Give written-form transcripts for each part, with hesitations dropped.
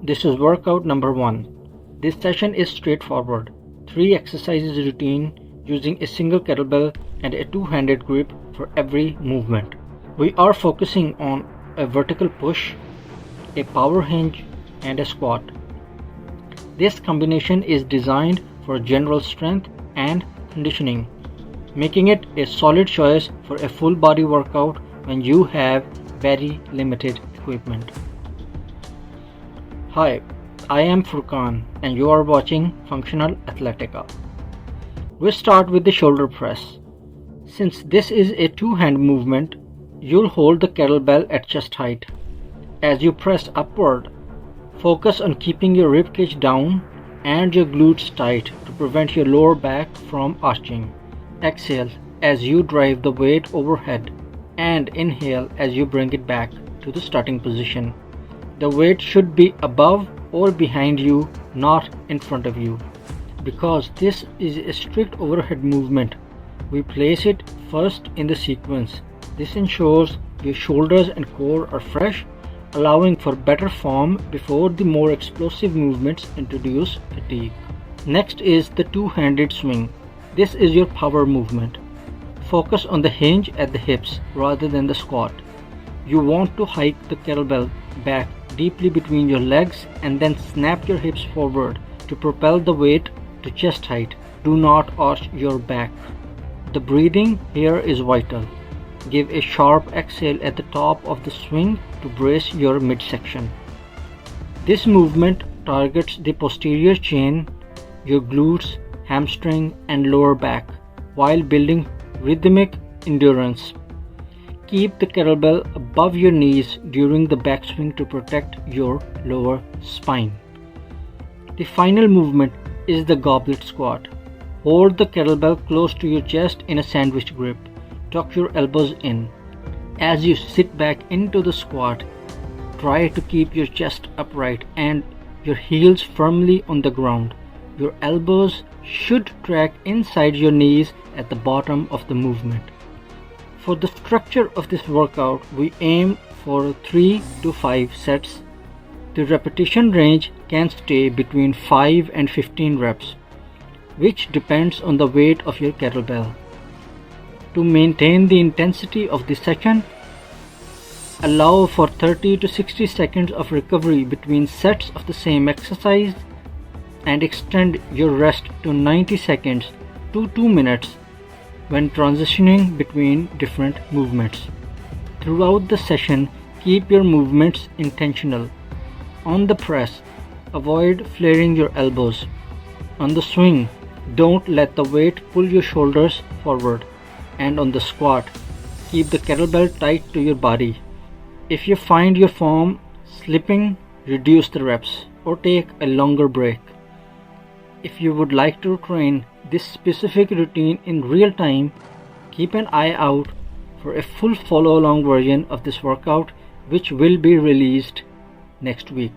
This is workout number 1. This session is straightforward. 3 exercises routine using a single kettlebell and a two-handed grip for every movement. We are focusing on a vertical push, a power hinge, and a squat. This combination is designed for general strength and conditioning, making it a solid choice for a full body workout when you have very limited equipment. Hi, I am Furqan and you are watching Functional Athletica. We'll start with the shoulder press. Since this is a two-hand movement, you'll hold the kettlebell at chest height. As you press upward, focus on keeping your ribcage down and your glutes tight to prevent your lower back from arching. Exhale as you drive the weight overhead and inhale as you bring it back to the starting position. The weight should be above or behind you, not in front of you. Because this is a strict overhead movement, we place it first in the sequence. This ensures your shoulders and core are fresh, allowing for better form before the more explosive movements introduce fatigue. Next is the two-handed swing. This is your power movement. Focus on the hinge at the hips rather than the squat. You want to hike the kettlebell back deeply between your legs and then snap your hips forward to propel the weight to chest height. Do not arch your back. The breathing here is vital. Give a sharp exhale at the top of the swing to brace your midsection. This movement targets the posterior chain, your glutes, hamstring, and lower back while building rhythmic endurance. Keep the kettlebell above your knees during the backswing to protect your lower spine. The final movement is the goblet squat. Hold the kettlebell close to your chest in a sandwich grip. Tuck your elbows in. As you sit back into the squat, try to keep your chest upright and your heels firmly on the ground. Your elbows should track inside your knees at the bottom of the movement. For the structure of this workout, we aim for 3 to 5 sets. The repetition range can stay between 5 and 15 reps, which depends on the weight of your kettlebell. To maintain the intensity of the session, allow for 30 to 60 seconds of recovery between sets of the same exercise and extend your rest to 90 seconds to 2 minutes when transitioning between different movements. Throughout the session, keep your movements intentional. On the press, avoid flaring your elbows. On the swing, don't let the weight pull your shoulders forward. And on the squat, keep the kettlebell tight to your body. If you find your form slipping, reduce the reps or take a longer break. If you would like to train this specific routine in real time, keep an eye out for a full follow-along version of this workout, which will be released next week.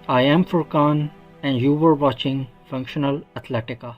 I am Furqan and you were watching Functional Athletica.